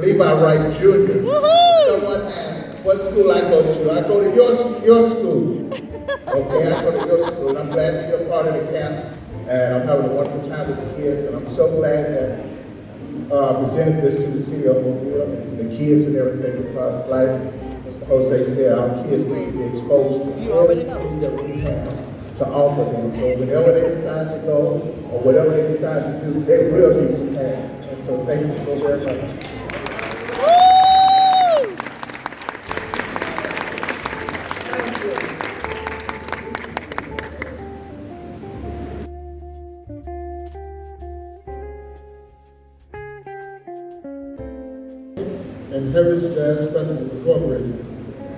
Levi Wright Jr. Someone asked what school I go to. I go to your school. Okay, I go to your school. And I'm glad that you're part of the camp. And I'm having a wonderful time with the kids. And I'm so glad that I presented this to the city of Mobile and to the kids and everything, because like Mr. Jose said, our kids need to be exposed to everything that we have to offer them. So whenever they decide to go or whatever they decide to do, they will be prepared. And so thank you so very much. And Heritage Jazz Festival Incorporated,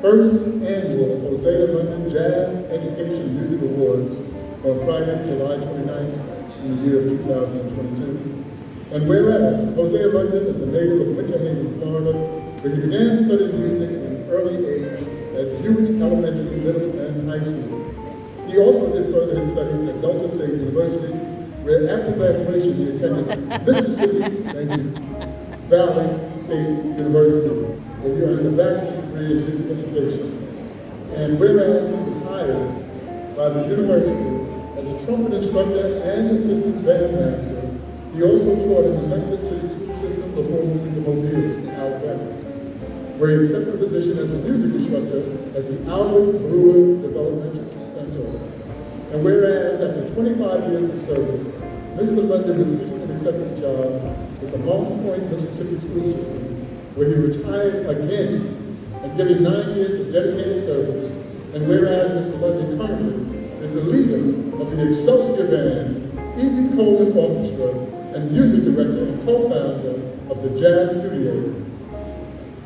first annual Hosea London Jazz Education Music Awards on Friday, July 29th in the year of 2022. And whereas Hosea London is a native of Winter Haven, Florida, where he began studying music at an early age at Hewitt Elementary, Middle, and High School. He also did further his studies at Delta State University, where after graduation he attended Mississippi Valley State University, where he earned a bachelor's degree in music education. And whereas he was hired by the university as a trumpet instructor and assistant bandmaster, he also taught in the Memphis City School System before moving to Mobile, Alabama, where he accepted a position as a music instructor at the Albert Brewer Developmental Center. And whereas after 25 years of service, Mr. London received and accepted a job with the Moss Point, Mississippi School System, where he retired again and given 9 years of dedicated service. And whereas Mr. London currently is the leader of the Excelsior Band, E.B.Coleman Orchestra, and music director and co-founder of the Jazz Studio.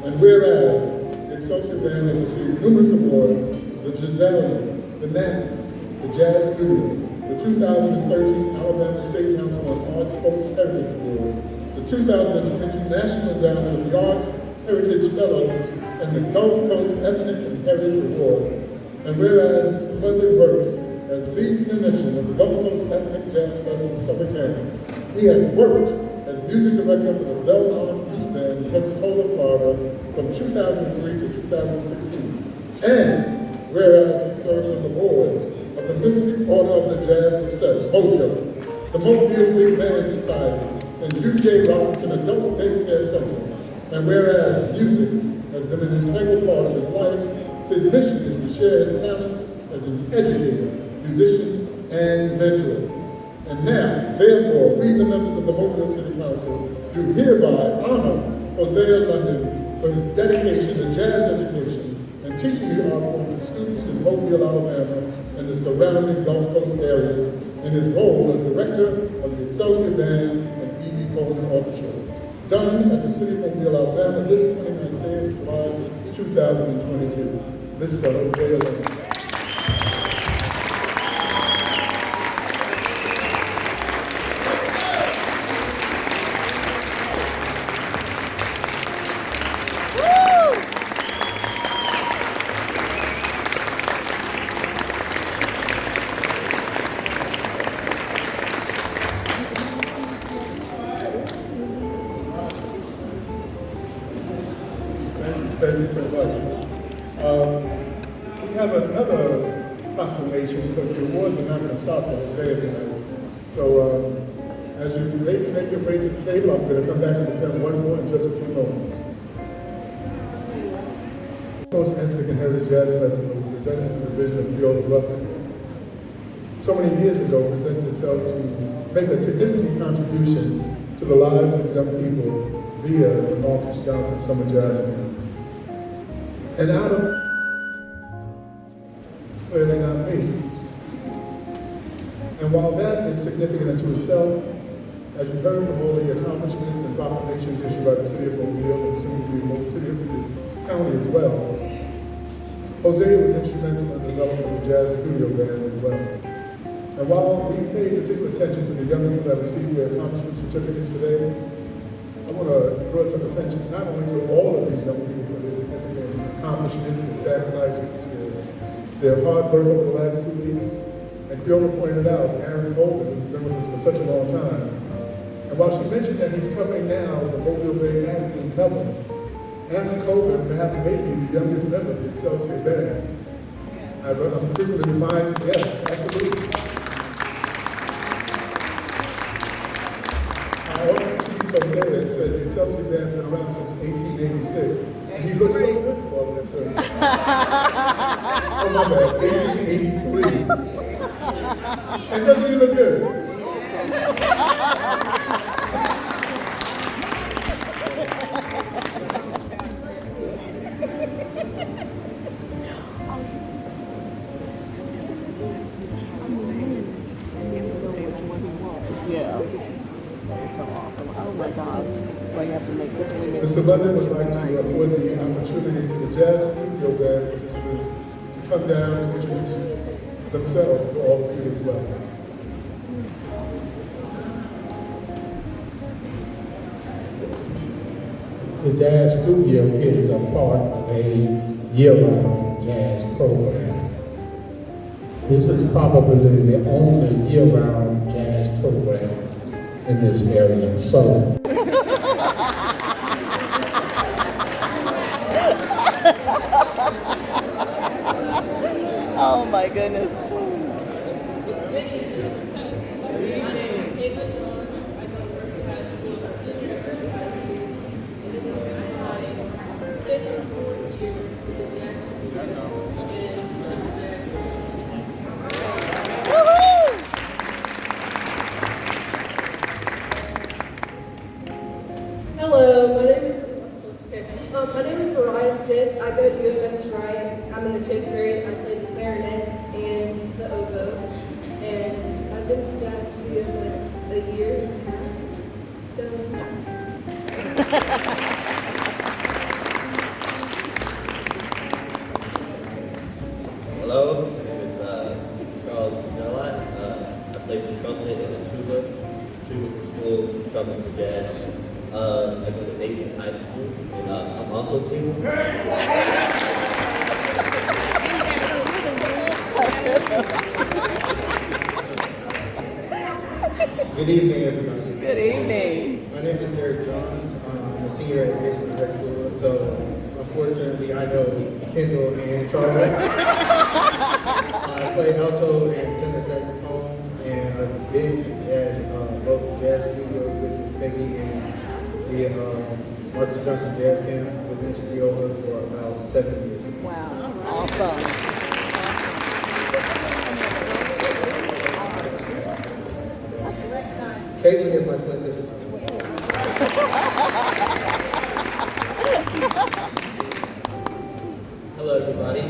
And whereas the Excelsior Band has received numerous awards, the Giselle, the Napkins, the Jazz Studio, the 2013 Alabama State Council on Arts Folks Heritage Award, the 2022 National Endowment of the Arts Heritage Fellows, and the Gulf Coast Ethnic and Heritage Award. And whereas Mr. London works as lead clinician of the Gulf Coast Ethnic Jazz Festival Summer Camp, he has worked as music director for the Belmont Youth Band in Pensacola, Florida from 2003 to 2016. And whereas he serves on the boards of the Mystic Order of the Jazz Obsessed, MOJO, the Mobile Big Band Society, and U.J. Robinson Adult Daycare Center. And whereas music has been an integral part of his life, his mission is to share his talent as an educator, musician, and mentor. And now, therefore, we, the members of the Mobile City Council, do hereby honor Hosea London for his dedication to jazz education and teaching the art form to students in Mobile, Alabama, and the surrounding Gulf Coast areas in his role as director of the Excelsior Band and E.B.Coleman Orchestra. Done at the City of Mobile, Alabama, this 29th day of July, 2022. Mr. Hosea London. Thank you so much. We have another proclamation because the awards are not going to stop for Hosea tonight. So as you make your way to the table, I'm going to come back and present one more in just a few moments. Coast Ethnic and Heritage Jazz Festival was presented to the vision of Theodore Ruffin. So many years ago, presented itself to make a significant contribution to the lives of young people via the Marcus Johnson Summer Jazz Camp. And out of it's clearly not me. And while that is significant unto itself, as you've heard from all the accomplishments and proclamations issued by the City of Mobile and soon to be the City of Mobile County as well, Hosea was instrumental in the development of the Jazz Studio Band as well. And while we paid particular attention to the young people that received their accomplishment certificates today, I want to draw some attention not only to all of these young people for their significant accomplishments and sacrifices, their hard work over the last 2 weeks. And Fiona pointed out, Aaron Golden, who's been with us for such a long time, And while she mentioned that he's covering now the Mobile Bay Magazine cover, E.B.Coleman perhaps may be the youngest member of the Excelsior Band. I'm frequently reminded, yes, absolutely. I often tease Jose and say the Excelsior Band's been around since 1886, and he looks so good for all of that service. Oh my bad, 1883. And doesn't he look good? Yeah. That was so awesome. Oh my God. Well, you have to make different women. Mr. London would like to afford the opportunity to the jazz studio band participants to come down and introduce themselves for all of you as well. The Jazz Studio Kids are part of a year-round jazz program. This is probably the only year-round jazz program in this area. So, Oh my goodness. Hello, my name is Mariah Smith. I go to UMS Wright. I'm in the 10th grade. I play the clarinet and the oboe. And I've been in the jazz studio for like a year and a half. So, Hello, my name is Charles Gala. I play the trumpet and the tuba for school, trumpet for jazz. I go to Davidson High School, and I'm also single. Good evening, everybody. Good evening. My name is Eric Jones. I'm a senior at Davidson High School, so unfortunately I know Kendall and Charles. I play alto and tenor saxophone, and I've been at both the jazz studios with Miss Becky and the Marcus Johnson Jazz Camp with Miss Criolla for about 7 years. Wow. Awesome. Caitlin is my twin sister. Hello, everybody.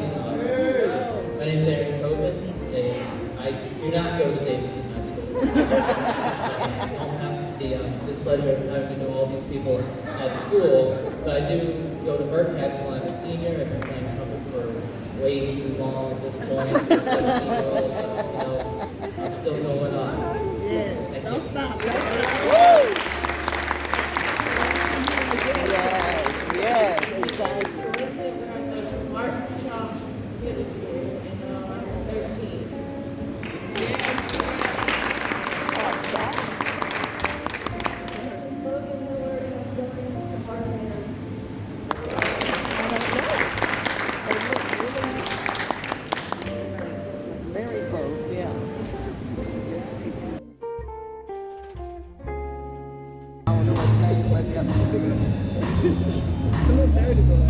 My name is E.B.Coleman, and I do not go to Davidson High School. I don't have the displeasure of having to know all these people at school, but I do go to Burton High School. I'm a senior. I've been playing trumpet for way too long at this point. For 17-year-old, I'm still going on. Yes. Thank Don't you. stop. Woo! Yes, exactly. Mark Shaw Middle School, and I'm 13. Logan Miller, and I'm going to Hartman. Very close, yeah. I don't know his name, but yeah. A little dirty boy.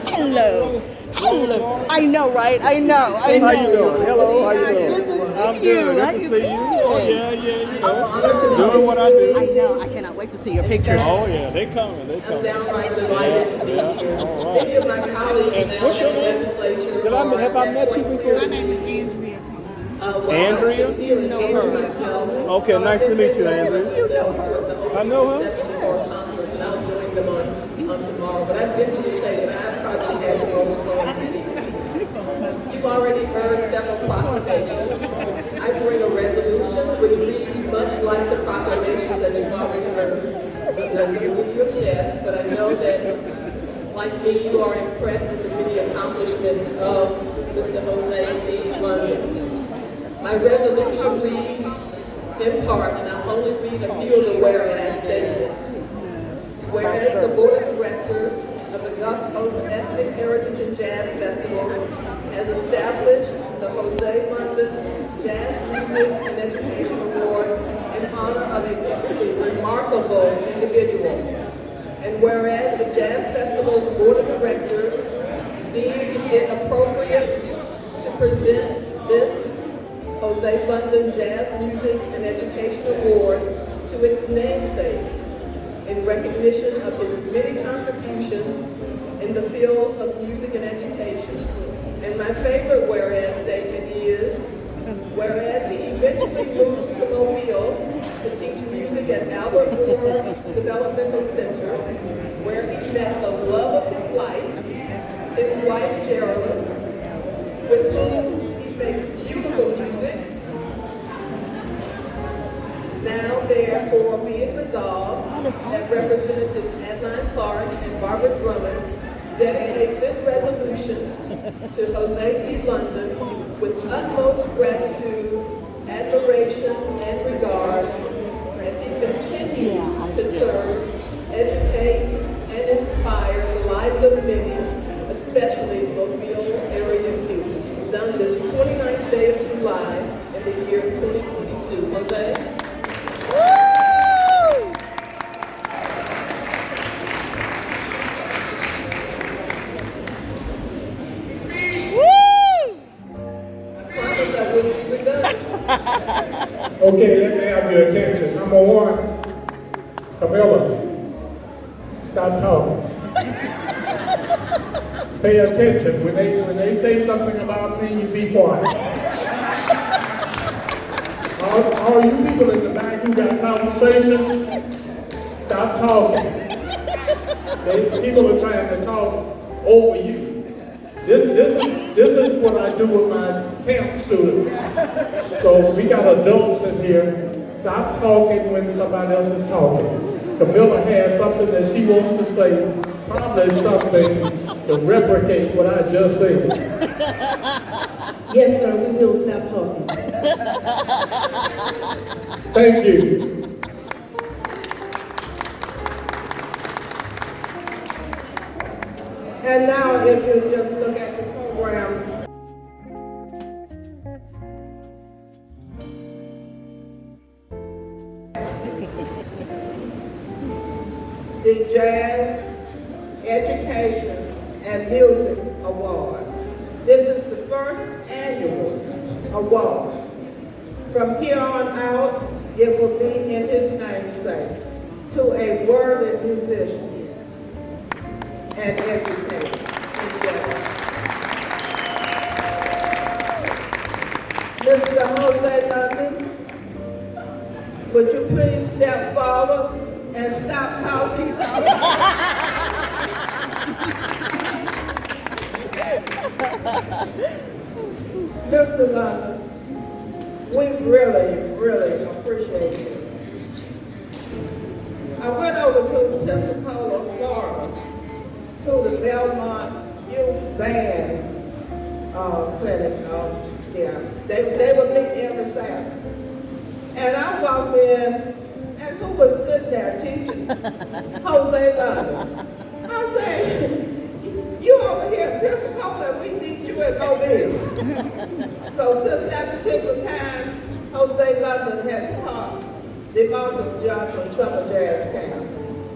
Hello. Hello. I know, right? I know. How you doing? Hello, how you doing? I'm good. Good to see you. Oh, yeah, you know. Doing what I do. I know. I cannot wait to see your pictures. Oh, yeah, they coming. I'm downright delighted to be here. Many of my colleagues now in the legislature have I met you before? My name is Andrea Coleman. Andrea? Here in myself. Okay, nice to meet you, Andrea. I know her. And I'll join them on tomorrow. But I venture to say that I probably had the most fun meeting. You've already heard several proclamations. I bring a resolution which reads much like the proclamations that you've already heard. I'm not going to give you a test, but I know that, like me, you are impressed with the many accomplishments of Mr. Jose D. London. My resolution reads, in part, and I'll only read a few of the whereas statements. Whereas the Board of Directors of the Gulf Coast Ethnic Heritage and Jazz Festival has established the Jose London Jazz Music and Education Award in honor of a truly remarkable individual. And whereas the Jazz Festival's Board of Directors deemed it appropriate to present this Jose London Jazz Music and Education Award to its namesake in recognition of his many contributions in the fields of music and education. And my favorite whereas statement is, whereas he eventually moved to Mobile to teach music at Albert Moore Developmental Center, where he met the love of his life, his wife Geraldine, with whom he makes beautiful music. Now, therefore, be it resolved that Representatives Adeline Clark and Barbara Drummond dedicate this resolution to Jose D. London with utmost gratitude, admiration, and regard as he continues to serve, educate, and inspire the lives of many, especially Mobile area youth, done this 29th day of July in the year 2022. Jose? Okay, let me have your attention. Number one, Karmilla, stop talking. Pay attention. When they say something about me, you be quiet. All you people in the back who got conversation, stop talking. People are trying to talk over you. This is what I do with my camp students. So we got adults in here. Stop talking when somebody else is talking. Karmilla has something that she wants to say, probably something to replicate what I just said. Yes, sir, we will stop talking. Thank you. And now, if you just look at the programs, the Jazz Education and Music Award. This is the first annual award. From here on out, it will be in his namesake, to a worthy musician and educator. Mr. Jose London, would you please step forward and stop talking? Mr. London, we really, really appreciate you. I went over to Pensacola, Florida, to the Belmont Youth Band clinic. They would meet every Saturday. And I walked in, and who was sitting there teaching? Jose London. I said, you over here in Pensacola, we need you at Mobile. So since that particular time, Jose London has taught the Marcus Johnson Summer Jazz Camp.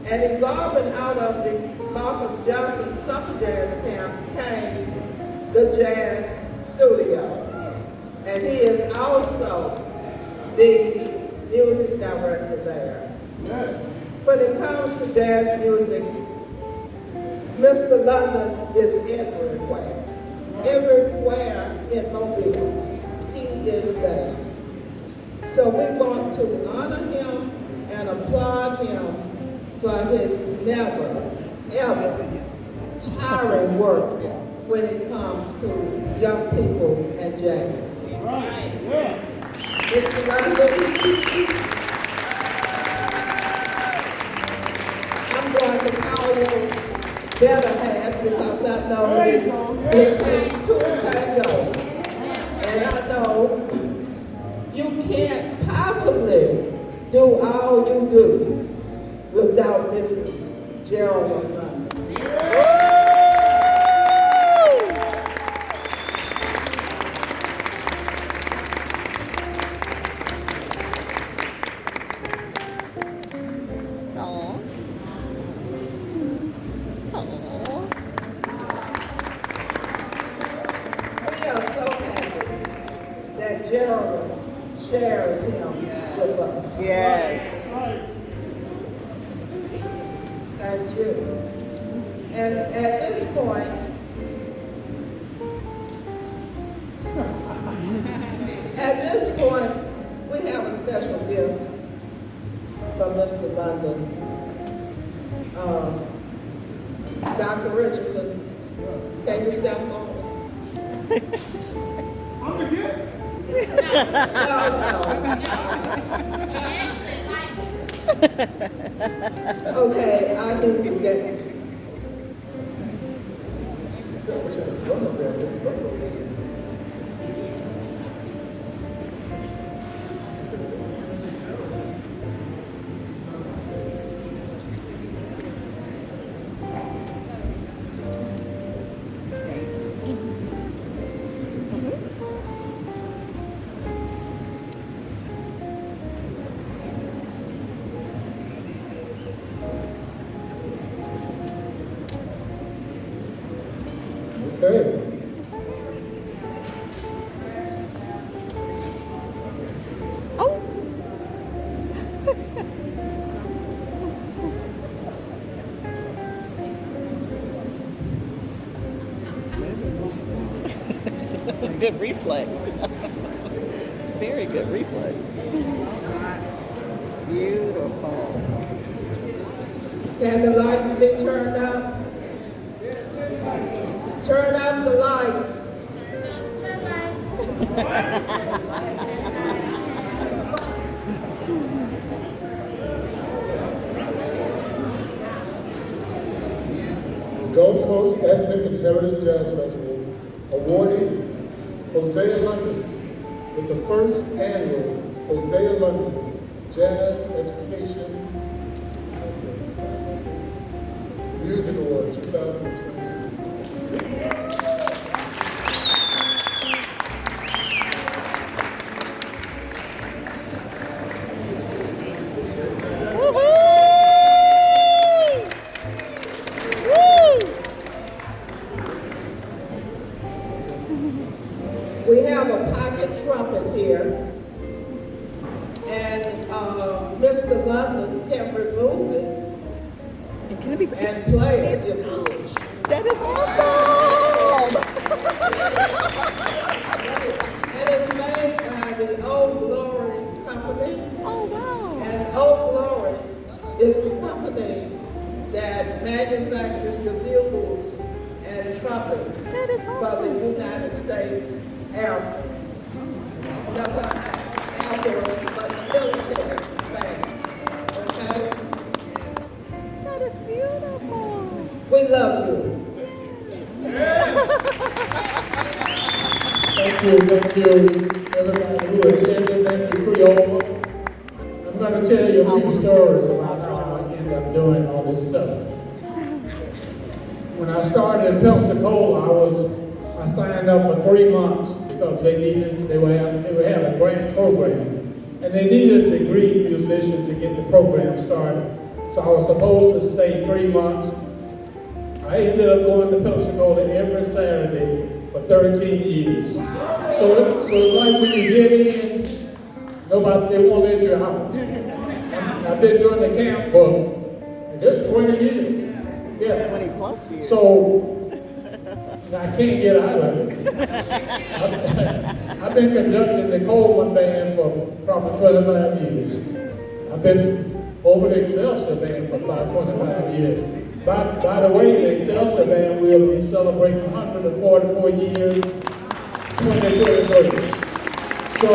And evolving out of the Marcus Johnson Summer Jazz Camp came the Jazz Studio. And he is also the music director there. When it comes to jazz music, Mr. London is everywhere. Everywhere in Mobile, he is there. So we want to honor him and applaud him for his never, ever tiring work when it comes to young people and jazz. Right. Yeah. Mr. London, I'm going to call you better half because I know it takes two to tango. And I know you can't possibly do all you do without Mrs. Geraldine London. We are so happy that Geraldine shares him with us. Yes. Thank you. And at this point, we have a special gift from Mr. London. Dr. Richardson, can you step forward? I'm the gift. No. Okay, I need to get. Okay. Oh. Good reflex. Very good reflex. Beautiful. Can the lights be turned up? Turn up the lights. Gulf Coast Ethnic and Heritage Jazz Festival awarding Hosea London with the first annual Hosea London Jazz Education Music Award 2022. We have a pocket trumpet here, and Mr. London can remove it And can it be and play it if you wish. That is awesome! And it's made by the Old Glory Company, Oh, wow. and Old Glory is the company that manufactures the bugles and trumpets That is for awesome. the United States Air Forces. No, not Air Force, but military bands. Okay? That is beautiful. We love you. Thank you, everybody who attended. Thank you, Creole. I'm going to tell you a few stories about how I ended up doing all this stuff. When I started in Pensacola, I signed up for 3 months because they were having a grant program, and they needed a degreed musician to get the program started. So I was supposed to stay 3 months. I ended up going to Pensacola every Saturday for 13 years. So it's like when you get in, nobody, they won't let you out. I've been doing the camp for just 20 years. Yeah. 20 plus years. So I can't get out of it. I've been conducting the Coleman band for probably 25 years. I've been over the Excelsior band for about 25 years. By the way, the Excelsior band will be celebrating 144 years, 2023. So,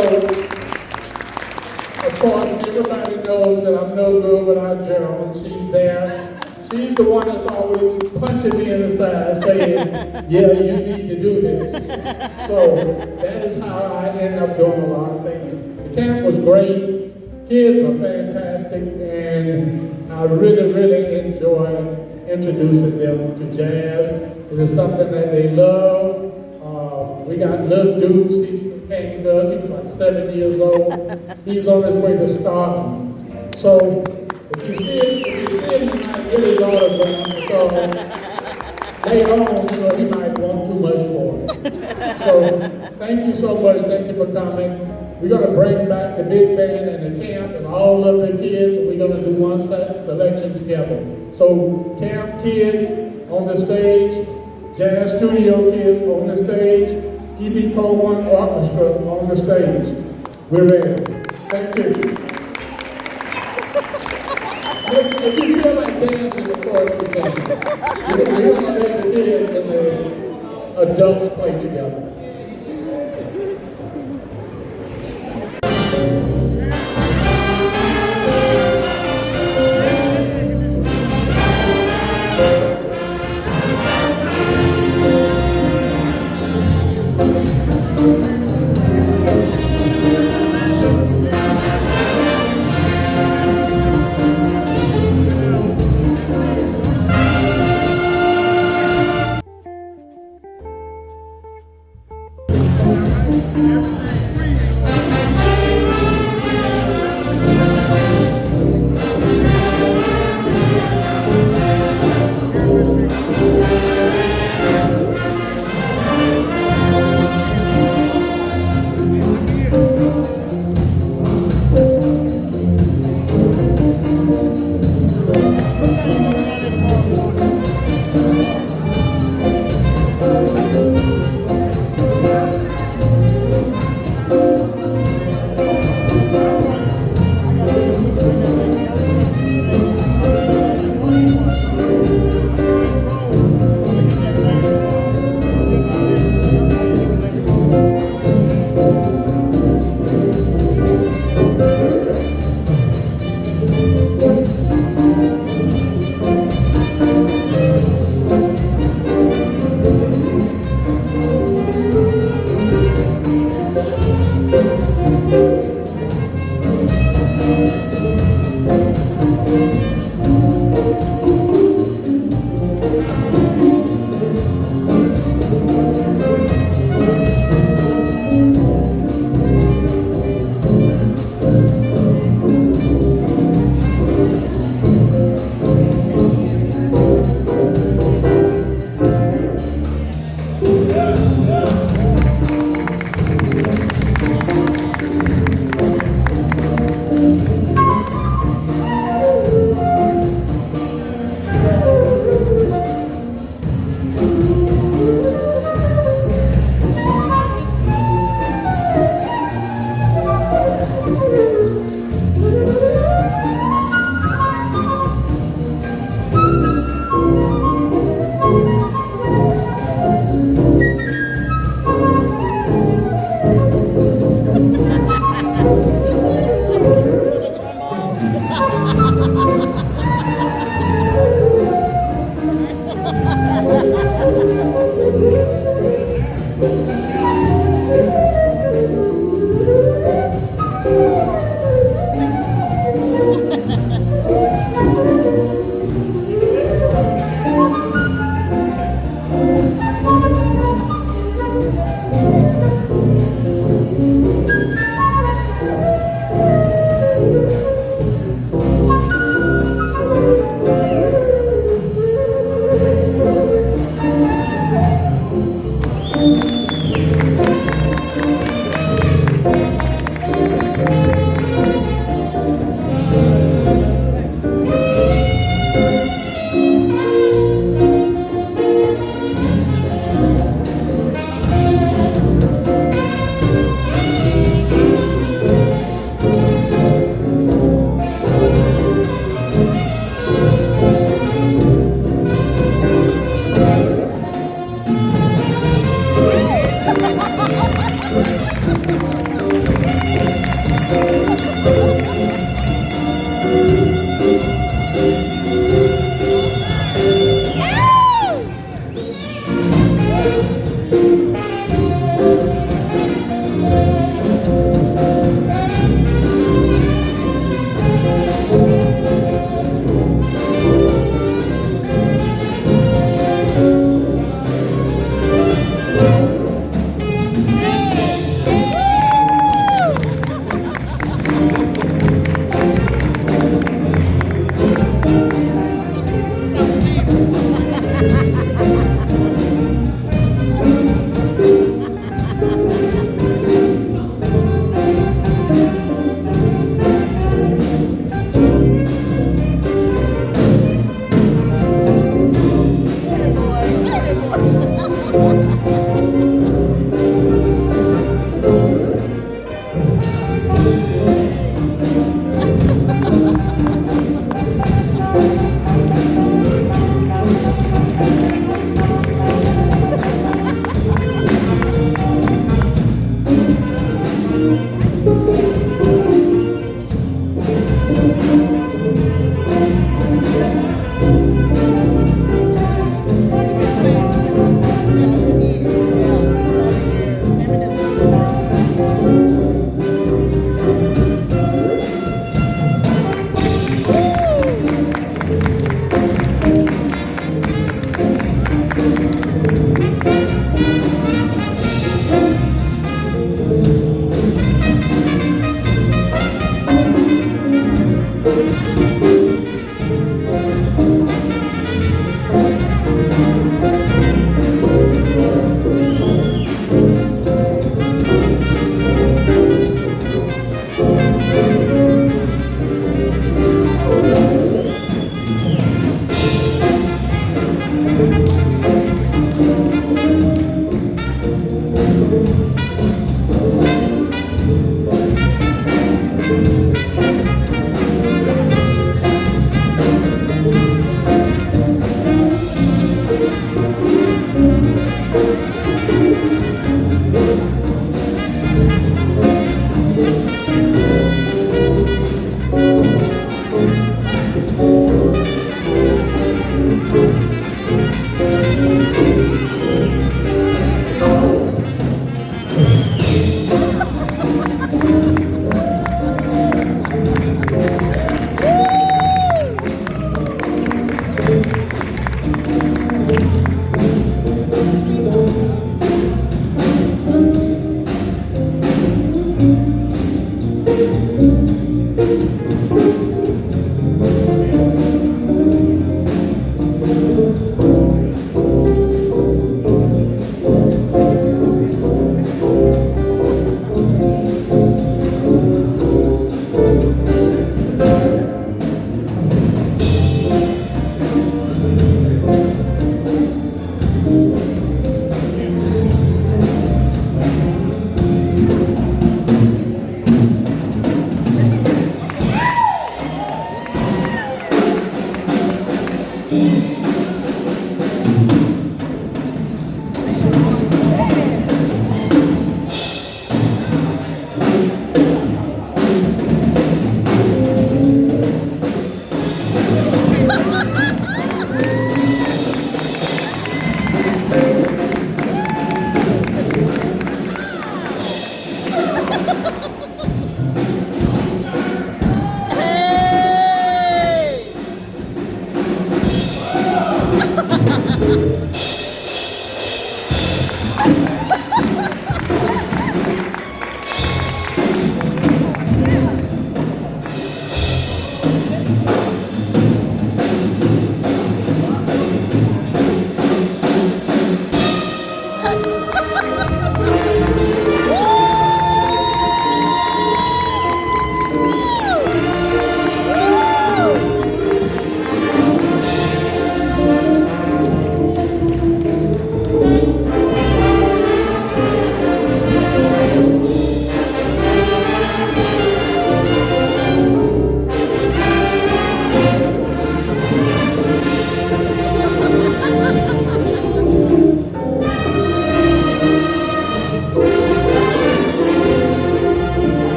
of course, everybody knows that I'm no good without Gerald, and she's there. She's the one that's always punching me in the side saying, yeah, you need to do this. So that is how I end up doing a lot of things. The camp was great. Kids were fantastic, and I really, really enjoy introducing them to jazz. It is something that they love. We got little Deuce, he came to us, he's like 7 years old. He's on his way to stardom. So if you see him, you might get his autograph because later on, he might want too much for it. So thank you so much. Thank you for coming. We're going to bring back the big band and the camp and all of the kids, and we're going to do one selection together. So camp kids on the stage, jazz studio kids on the stage, E.B.Coleman Orchestra on the stage. We're ready. Thank you. If you feel like dancing, of course you can. We're going to let the kids and the adults play together.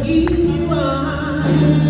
you are.